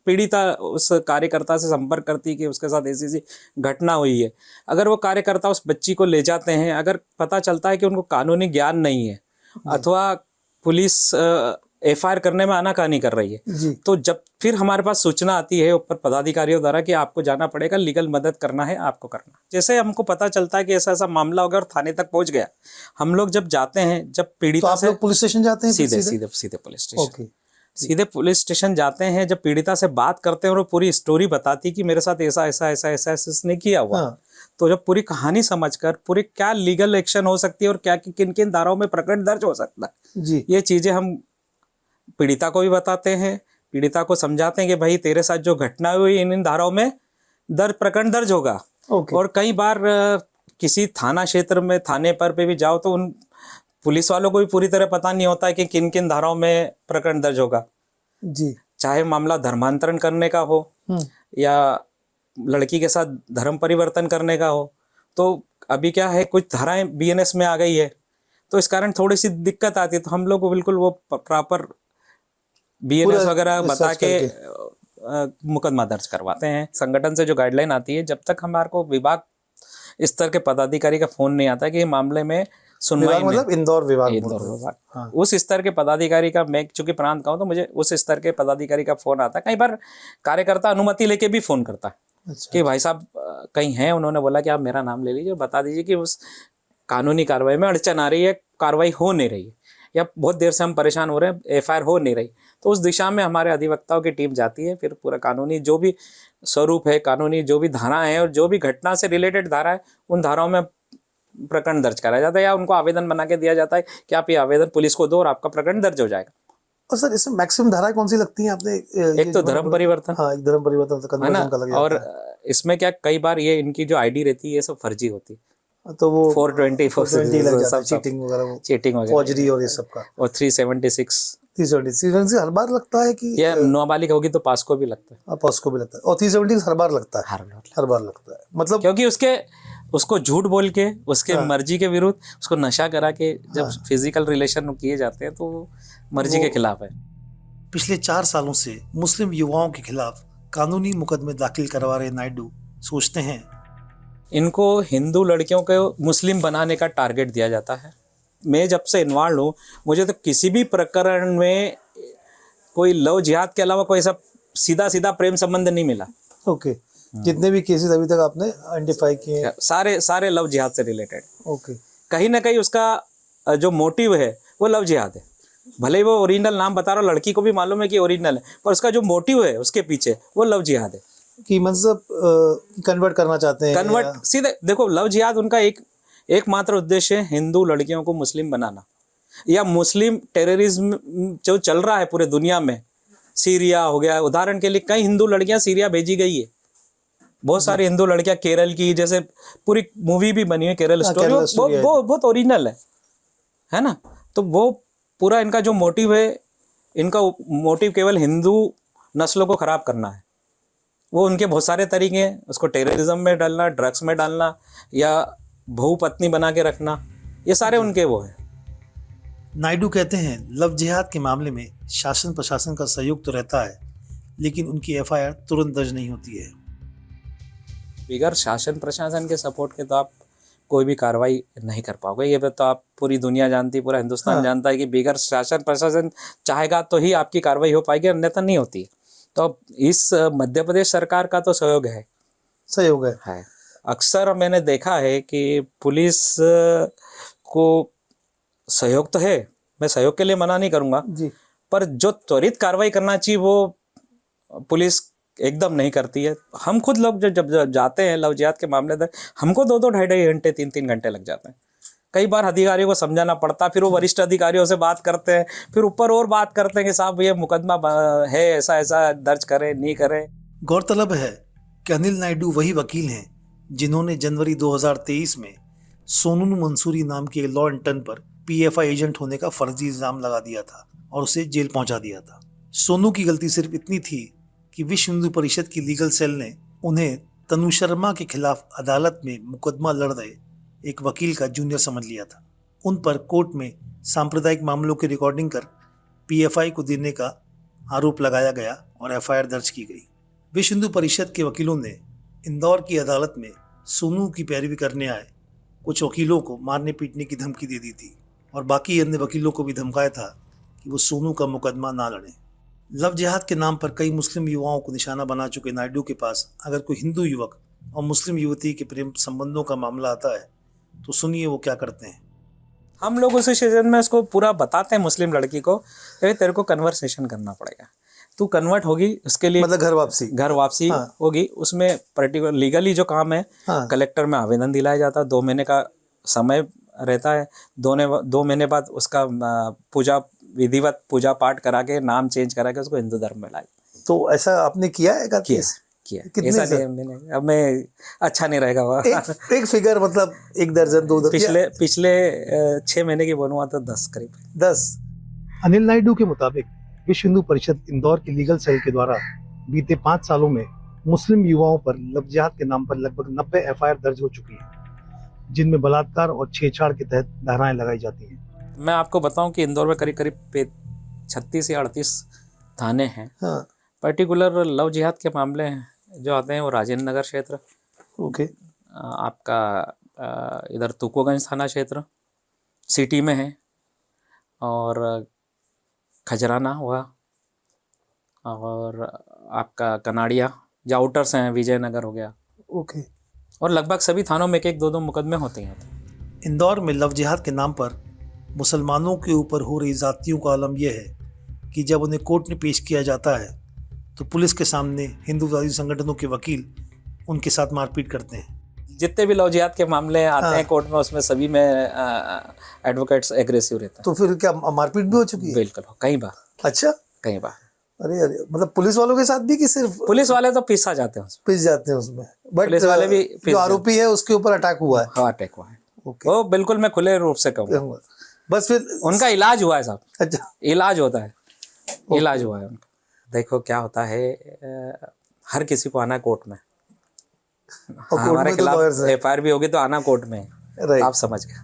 पीड़िता उस कार्यकर्ता से संपर्क करती है कि उसके साथ ऐसी ऐसी घटना हुई है, अगर वो कार्यकर्ता उस बच्ची को ले जाते हैं, अगर पता चलता है कि उनको कानूनी ज्ञान नहीं है अथवा पुलिस एफआईआर करने में आनाकानी कर रही है, तो जब फिर हमारे पास सूचना आती है ऊपर पदाधिकारियों द्वारा कि आपको जाना पड़ेगा, लीगल मदद करना है, आपको करना। जैसे हमको पता चलता है कि ऐसा ऐसा मामला हो गया और थाने तक पहुंच गया, हम लोग जब जाते हैं, जब पीड़िता से पुलिस स्टेशन जाते हैं? सीधे पुलिस स्टेशन। ओके। सीधे पुलिस स्टेशन जाते हैं, जब पीड़िता से बात करते हैं और वो पूरी स्टोरी बताती है कि मेरे साथ ऐसा ऐसा ऐसा ऐसा इसने किया हुआ। तो जब पूरी कहानी समझकर पूरी क्या लीगल एक्शन हो सकती है और क्या किन किन धाराओं में प्रकरण दर्ज हो सकता है जी, ये चीजें हम पीड़िता को भी बताते हैं, पीड़िता को समझाते हैं कि भाई तेरे साथ जो घटना हुई इन धाराओं में प्रकरण दर्ज होगा। ओके। और कई बार किसी थाना क्षेत्र में, थाने पर पे भी जाओ तो उन पुलिस वालों को भी पूरी तरह पता नहीं होता है कि किन किन धाराओं में प्रकरण दर्ज होगा। जी। चाहे मामला धर्मांतरण करने का हो या लड़की के साथ धर्म परिवर्तन करने का हो। तो अभी क्या है, कुछ धाराएं बीएनएस में आ गई है, तो इस कारण थोड़ी सी दिक्कत आती है। तो हम लोग को बिल्कुल वो प्रॉपर बीएनएस वगैरह बता के मुकदमा दर्ज करवाते हैं। संगठन से जो गाइडलाइन आती है, जब तक हमारे को विभाग स्तर के पदाधिकारी का फोन नहीं आता कि ये मामले में सुनवाई, मतलब इंदौर विभाग। हाँ। उस स्तर के पदाधिकारी का, मैं चूंकि प्रांत का हूँ तो मुझे उस स्तर के पदाधिकारी का फोन आता है। कई बार कार्यकर्ता अनुमति लेके भी फोन करता है। अच्छा। कि भाई साहब कहीं हैं, उन्होंने बोला कि आप मेरा नाम ले लीजिए, बता दीजिए कि उस कानूनी कार्रवाई में अड़चन आ रही है, कार्रवाई हो नहीं रही है, या बहुत देर से हम परेशान हो रहे हैं, एफआईआर हो नहीं रही। तो उस दिशा में हमारे अधिवक्ताओं की टीम जाती है, फिर पूरा कानूनी जो भी स्वरूप है, कानूनी जो भी धारा है और जो भी घटना से रिलेटेड धारा है, उन धाराओं में प्रकरण दर्ज कराया जाता है, या उनको आवेदन बना के दिया जाता है कि आप ये आवेदन पुलिस को दो और आपका प्रकरण दर्ज हो जाएगा। और सर, इसमें मैक्सिमम धाराएं कौन सी लगती हैं आपने? एक तो धर्म परिवर्तन, हाँ, एक धर्म परिवर्तन है ना, का लग जाता और है। इसमें क्या कई बार ये इनकी जो आईडी रहती है ये सब फर्जी होती है, तो वो 420 लग जाता है, चीटिंग वगैरह, फौजरी और ये सब का। और 376 370 हर बार लगता है कि ये नाबालिग होगी तो पास को भी लगता है, पास को भी लगता है, और 370 हर बार लगता है। हर बार लगता है, मतलब क्योंकि उसको झूठ बोल के, उसके मर्जी के विरुद्ध, उसको नशा करा के जब फिजिकल रिलेशन किए जाते हैं तो मर्जी के खिलाफ है। पिछले 4 सालों से मुस्लिम युवाओं के खिलाफ कानूनी मुकदमे दाखिल करवा रहे नायडू सोचते हैं इनको हिंदू लड़कियों को मुस्लिम बनाने का टारगेट दिया जाता है। मैं जब से इन्वॉल्व हूँ, मुझे तो किसी भी प्रकरण में कोई लव जिहाद के अलावा कोई ऐसा सीधा सीधा प्रेम संबंध नहीं मिला। ओके। जितने भी केसेस अभी तक आपने आइडेंटिफाई किए, सारे लव जिहाद से रिलेटेड। ओके। कहीं ना कहीं उसका जो मोटिव है वो लव जिहाद है। भले ही वो ओरिजिनल नाम बता रहा हो, लड़की को भी मालूम है कि ओरिजिनल है, पर उसका जो मोटिव है उसके पीछे वो लव जिहाद है कि मतलब कन्वर्ट करना चाहते हैं। कन्वर्ट सीधे देखो, लव जिहाद उनका एकमात्र उद्देश्य है हिंदू लड़कियों को मुस्लिम बनाना, या मुस्लिम टेररिज्म जो चल रहा है पूरे दुनिया में। सीरिया हो गया उदाहरण के लिए, कई हिंदू लड़कियां सीरिया भेजी गई है, बहुत सारी हिंदू लड़कियां केरल की, जैसे पूरी मूवी भी बनी है केरल स्टोरी, वो बहुत ओरिजिनल है ना। तो वो पूरा इनका जो मोटिव है, इनका मोटिव केवल हिंदू नस्लों को खराब करना है। वो उनके बहुत सारे तरीके हैं, उसको टेररिज्म में डालना, ड्रग्स में डालना, या बहुपत्नी बना के रखना, ये सारे उनके वो है। नायडू कहते हैं लव जिहाद के मामले में शासन प्रशासन का सहयोग तो रहता है, लेकिन उनकी एफआईआर तुरंत दर्ज नहीं होती है। बगैर शासन प्रशासन के सपोर्ट के तो आप कोई भी कार्रवाई नहीं कर पाओगे। ये तो आप पूरी दुनिया जानती है, पूरा हिंदुस्तान जानता है कि बगैर शासन प्रशासन चाहेगा तो ही आपकी कार्रवाई हो पाएगी, अन्यथा नहीं होती। तो इस मध्य प्रदेश सरकार का तो सहयोग है। अक्सर मैंने देखा है कि पुलिस को सहयोग तो है, मैं सहयोग के लिए मना नहीं करूंगा जी, पर जो त्वरित कार्रवाई करना चाहिए वो पुलिस एकदम नहीं करती है। हम खुद लोग जब जाते हैं लव जिहाद के मामले तक, हमको 2-2 ढाई-ढाई घंटे 3-3 घंटे लग जाते हैं। कई बार अधिकारियों को समझाना पड़ता, फिर वो वरिष्ठ अधिकारियों से बात करते हैं, फिर ऊपर और बात करते हैं कि साहब ये मुकदमा है, ऐसा ऐसा दर्ज करें नहीं करें। गौरतलब है कि अनिल नायडू वही वकील हैं जिन्होंने जनवरी 2023 में सोनू मंसूरी नाम के लॉ इंटर्न पर पीएफआई एजेंट होने का फर्जी इल्जाम लगा दिया था और उसे जेल पहुंचा दिया था। सोनू की गलती सिर्फ इतनी थी कि विश्व हिंदू परिषद की लीगल सेल ने उन्हें तनु शर्मा के खिलाफ अदालत में मुकदमा लड़ रहे एक वकील का जूनियर समझ लिया था। उन पर कोर्ट में सांप्रदायिक मामलों की रिकॉर्डिंग कर पीएफआई को देने का आरोप लगाया गया और एफआईआर दर्ज की गई। विश्व हिंदू परिषद के वकीलों ने इंदौर की अदालत में सोनू की पैरवी करने आए कुछ वकीलों को मारने पीटने की धमकी दे दी थी और बाकी अन्य वकीलों को भी धमकाया था कि वो सोनू का मुकदमा ना लड़ें। लव जिहाद के नाम पर कई मुस्लिम युवाओं को निशाना बना चुके नायडू के पास अगर कोई हिंदू युवक और मुस्लिम युवती के प्रेम संबंधों का मामला आता है तो सुनिए वो क्या करते हैं। हम लोग उस सेशन में उसको पूरा बताते हैं मुस्लिम लड़की को, तेरे को कन्वर्सेशन करना पड़ेगा, तू कन्वर्ट होगी, उसके लिए मतलब घर वापसी हाँ। होगी। उसमें पर्टिकुलर लीगली जो काम है हाँ। कलेक्टर में आवेदन दिलाया जाता है, 2 महीने का समय रहता है। 2 महीने बाद उसका विधिवत पूजा पाठ करा के नाम चेंज करा के उसको हिंदू धर्म में लाए। तो ऐसा आपने किया है? किया ऐसा नहीं मैंने, अब मैं अच्छा नहीं रहेगा वो एक फिगर मतलब 1 दर्जन 2 दर्जन पिछले 6 महीने की बोलूँगा तो 10 करीब 10। अनिल नायडू के मुताबिक विश्व हिंदू परिषद इंदौर के लीगल सेल के द्वारा बीते 5 सालों में मुस्लिम युवाओं पर लव जिहाद के नाम पर लगभग 90 एफआईआर दर्ज हो चुकी है, जिनमें बलात्कार और छेड़छाड़ के तहत धाराएं लगाई जाती हैं। मैं आपको बताऊं कि इंदौर में करीब करीब 36 या 38 थाने हैं। हाँ। पर्टिकुलर लव जिहाद के मामले जो आते हैं वो राजेंद्र नगर क्षेत्र, ओके, आपका इधर तुकोगंज थाना क्षेत्र सिटी में है, और खजराना हुआ, और आपका कनाड़िया जो आउटर्स हैं, विजयनगर हो गया। ओके। और लगभग सभी थानों में 1-1 2-2 मुकदमे होते हैं। इंदौर में लव जिहाद के नाम पर मुसलमानों के ऊपर हो रही ज़्यादतियों का आलम यह है कि जब उन्हें कोर्ट में पेश किया जाता है तो पुलिस के सामने हिंदूवादी संगठनों के वकील उनके साथ मारपीट करते हैं। जितने भी लव जिहाद के मामले आते हैं कोर्ट में, उसमें सभी में एडवोकेट्स एग्रेसिव रहते हैं। तो फिर क्या मारपीट भी हो चुकी है? बिल्कुल, कई बार। अच्छा, कई बार। अरे मतलब पुलिस वालों के साथ भी कि सिर्फ पुलिस वाले तो पिसा जाते हैं, पिस जाते हैं उसमें, बट पुलिस वाले भी जो आरोपी है उसके ऊपर अटैक हुआ है। हाँ, अटैक हुआ है। ओके। वो बिल्कुल मैं खुले रूप से कहूँगा, बस फिर उनका इलाज हुआ है साहब। अच्छा, इलाज होता है, इलाज हुआ है उनका। देखो क्या होता है, हर किसी को आना कोर्ट में, हमारे खिलाफ एफआईआर भी होगी तो आना कोर्ट में, आप समझ गए।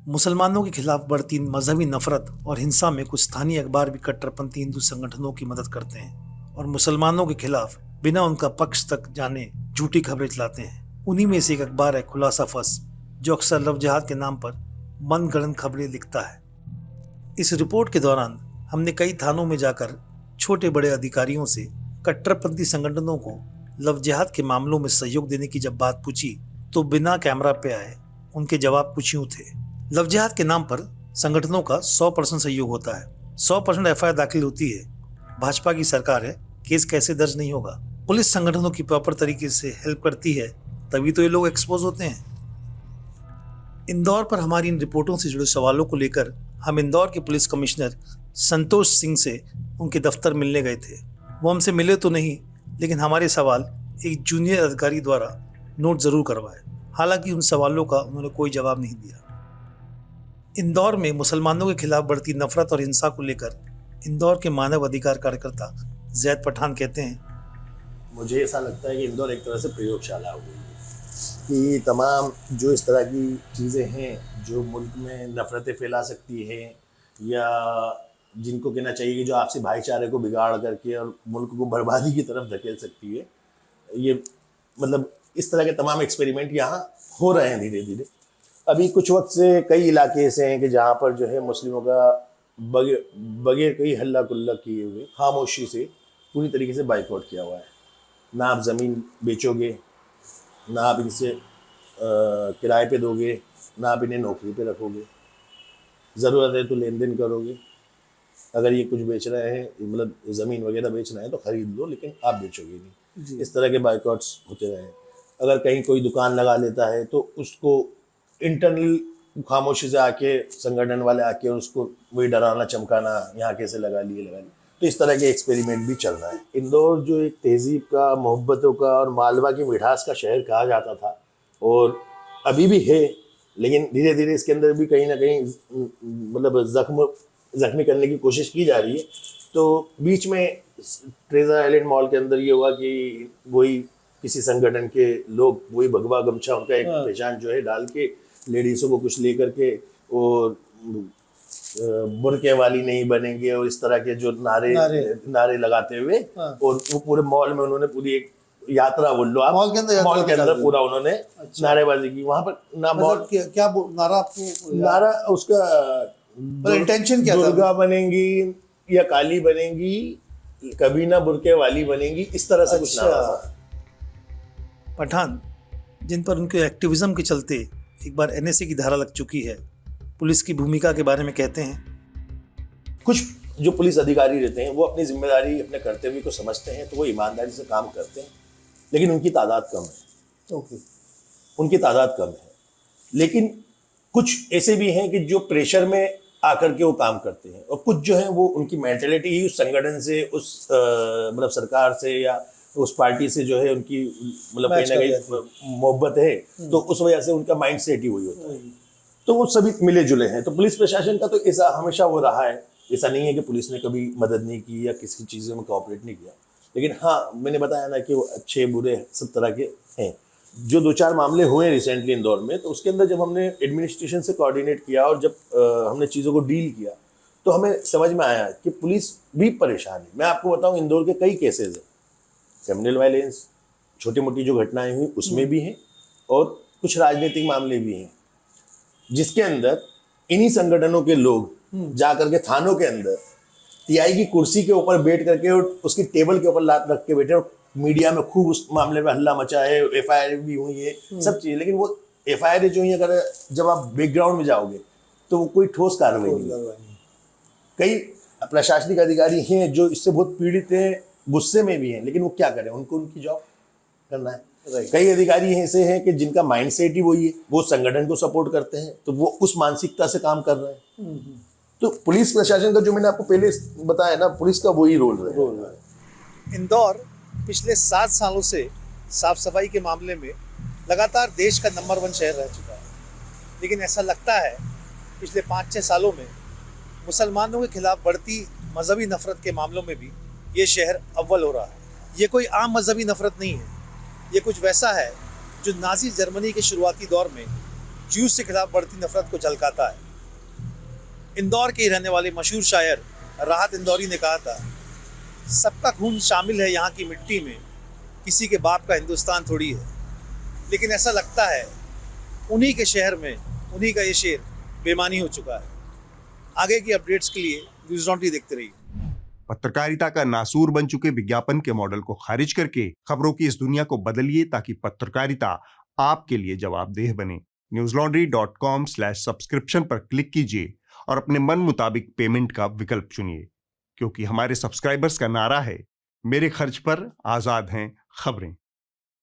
मुसलमानों के खिलाफ बढ़ती मजहबी नफरत और हिंसा में कुछ स्थानीय अखबार भी कट्टरपंथी हिंदू संगठनों की मदद करते हैं और मुसलमानों के खिलाफ बिना उनका पक्ष तक जाने झूठी खबरें चलाते हैं। उन्हीं में से एक अखबार है खुलासा फस, जो अक्सर लव जिहाद के नाम पर मनगढ़ंत खबरें लिखता है। इस रिपोर्ट के दौरान हमने कई थानों में जाकर छोटे बड़े अधिकारियों से कट्टरपंथी संगठनों को लव जिहाद के मामलों में सहयोग देने की जब बात पूछी तो बिना कैमरा पे आए उनके जवाब कुछ यूं थे। लव जिहाद के नाम पर संगठनों का 100% सहयोग होता है, 100% एफआईआर दाखिल होती है। भाजपा की सरकार है, केस कैसे दर्ज नहीं होगा? पुलिस संगठनों की प्रॉपर तरीके से हेल्प करती है, तभी तो ये लोग एक्सपोज होते हैं। इंदौर पर हमारी इन रिपोर्टों से जुड़े सवालों को लेकर हम इंदौर के पुलिस कमिश्नर संतोष सिंह से उनके दफ्तर मिलने गए थे। वो हमसे मिले तो नहीं, लेकिन हमारे सवाल एक जूनियर अधिकारी द्वारा नोट जरूर करवाए। हालांकि उन सवालों का उन्होंने कोई जवाब नहीं दिया। इंदौर में मुसलमानों के खिलाफ बढ़ती नफरत और हिंसा को लेकर इंदौर के मानव अधिकार कार्यकर्ता जैद पठान कहते हैं, मुझे ऐसा लगता है कि इंदौर एक तरह से प्रयोगशाला हो गई है कि तमाम जो इस तरह की चीज़ें हैं जो मुल्क में नफरतें फैला सकती हैं या जिनको कहना चाहिए कि जो आपसी भाईचारे को बिगाड़ करके और मुल्क को बर्बादी की तरफ धकेल सकती है, ये मतलब इस तरह के तमाम एक्सपेरिमेंट यहाँ हो रहे हैं धीरे धीरे। अभी कुछ वक्त से कई इलाके ऐसे हैं कि जहाँ पर जो है मुस्लिमों का बगैर कोई हल्ला गुल्ला किए हुए खामोशी से पूरी तरीके से बाइकआउट किया हुआ है। ना आप ज़मीन बेचोगे, ना आप इनसे किराए पे दोगे, ना आप इन्हें नौकरी पे रखोगे, ज़रूरत है तो लेन देन करोगे, अगर ये कुछ बेच रहे हैं, मतलब ज़मीन वगैरह बेच रहे हैं तो खरीद लो, लेकिन आप बेचोगे नहीं। इस तरह के बाइकआउट्स होते रहे। अगर कहीं कोई दुकान लगा लेता है तो उसको इंटरनल खामोशी से आके संगठन वाले आके उसको वही डराना चमकाना, यहाँ कैसे लगा लिए। तो इस तरह के एक्सपेरिमेंट भी चल रहा है। इंदौर जो एक तहजीब का, मोहब्बतों का और मालवा की मिठास का शहर कहा जाता था, और अभी भी है, लेकिन धीरे धीरे इसके अंदर भी कहीं ना कहीं मतलब जख्मी करने की कोशिश की जा रही है। तो बीच में ट्रेजर आइलैंड मॉल के अंदर ये हुआ कि वही किसी संगठन के लोग वही भगवा गमछा उनका एक पहचान जो है डाल के लेडीज़ों को कुछ लेकर के और बुरके वाली नहीं बनेंगे और इस तरह के जो नारे लगाते हुए और वो पूरे मॉल में उन्होंने पूरी एक यात्रा बोल लो आप, मॉल के अंदर पूरा उन्होंने नारेबाजी की। वहां पर ना मतलब क्या नारा आपको नारा उसका इंटेंशन क्या था? दुर्गा बनेंगी या काली बनेंगी, कभी ना बुरके वाली बनेंगी, इस तरह से कुछ नारा था। पठान जिन पर उनके एक्टिविज्म के चलते एक बार एनएसए की धारा लग चुकी है, पुलिस की भूमिका के बारे में कहते हैं। कुछ जो पुलिस अधिकारी रहते हैं वो अपनी जिम्मेदारी, अपने कर्तव्य को समझते हैं तो वो ईमानदारी से काम करते हैं, लेकिन उनकी तादाद कम है। उनकी तादाद कम है, लेकिन कुछ ऐसे भी हैं कि जो प्रेशर में आकर के वो काम करते हैं, और कुछ जो है वो उनकी मेंटेलिटी ही उस संगठन से, उस मतलब सरकार से या उस पार्टी से जो है उनकी मतलब कहीं ना कहीं मोहब्बत है, तो उस वजह से उनका माइंड सेट ही वही होता है। तो वो सभी मिले जुले हैं। तो पुलिस प्रशासन का तो ऐसा हमेशा वो रहा है, ऐसा नहीं है कि पुलिस ने कभी मदद नहीं की या किसी चीज़ों में कोऑपरेट नहीं किया, लेकिन हाँ मैंने बताया ना कि वो अच्छे बुरे सब तरह के हैं। जो 2-4 मामले हुए रिसेंटली इंदौर में, तो उसके अंदर जब हमने एडमिनिस्ट्रेशन से कोऑर्डिनेट किया और जब हमने चीज़ों को डील किया तो हमें समझ में आया कि पुलिस भी परेशान है। मैं आपको बताऊं, इंदौर के कई केसेज हैं, क्रिमिनल वायलेंस, छोटी मोटी जो घटनाएं हुई उसमें भी हैं, और कुछ राजनीतिक मामले भी हैं, जिसके अंदर इन्हीं संगठनों के लोग जा करके थानों के अंदर टीआई की कुर्सी के ऊपर बैठ करके और उसकी टेबल के ऊपर लात रख के बैठे और मीडिया में खूब उस मामले में हल्ला मचा है, एफआईआर भी हुई है, सब चीज़ें। लेकिन वो एफआईआर जो हुई, अगर जब आप बैकग्राउंड में जाओगे तो वो कोई ठोस कार्रवाई नहीं। कई प्रशासनिक अधिकारी हैं जो इससे बहुत पीड़ित हैं, गुस्से में भी हैं, लेकिन वो क्या करें, उनको उनकी जॉब करना है। कई अधिकारी ऐसे हैं कि जिनका माइंड सेट ही वही है, वो संगठन को सपोर्ट करते हैं, तो वो उस मानसिकता से काम कर रहे हैं। तो पुलिस प्रशासन का जो मैंने आपको पहले बताया ना, पुलिस का वही रोल है। इंदौर पिछले 7 सालों से साफ सफाई के मामले में लगातार देश का नंबर 1 शहर रह चुका है, लेकिन ऐसा लगता है पिछले 5-6 सालों में मुसलमानों के खिलाफ बढ़ती मजहबी नफरत के मामलों में भी ये शहर अव्वल हो रहा है। ये कोई आम मजहबी नफरत नहीं है, ये कुछ वैसा है जो नाजी जर्मनी के शुरुआती दौर में ज्यूस के खिलाफ बढ़ती नफरत को झलकाता है। इंदौर के रहने वाले मशहूर शायर राहत इंदौरी ने कहा था, सबका खून शामिल है यहाँ की मिट्टी में, किसी के बाप का हिंदुस्तान थोड़ी है। लेकिन ऐसा लगता है उन्हीं के शहर में उन्हीं का ये शेर बेमानी हो चुका है। आगे की अपडेट्स के लिए न्यूज़.टी देखते रहिए। पत्रकारिता का नासूर बन चुके विज्ञापन के मॉडल को खारिज करके खबरों की इस दुनिया को बदलिए, ताकि पत्रकारिता आपके लिए जवाबदेह बने। newslaundry.com/subscription पर क्लिक कीजिए और अपने मन मुताबिक पेमेंट का विकल्प चुनिए, क्योंकि हमारे सब्सक्राइबर्स का नारा है, मेरे खर्च पर आजाद हैं खबरें।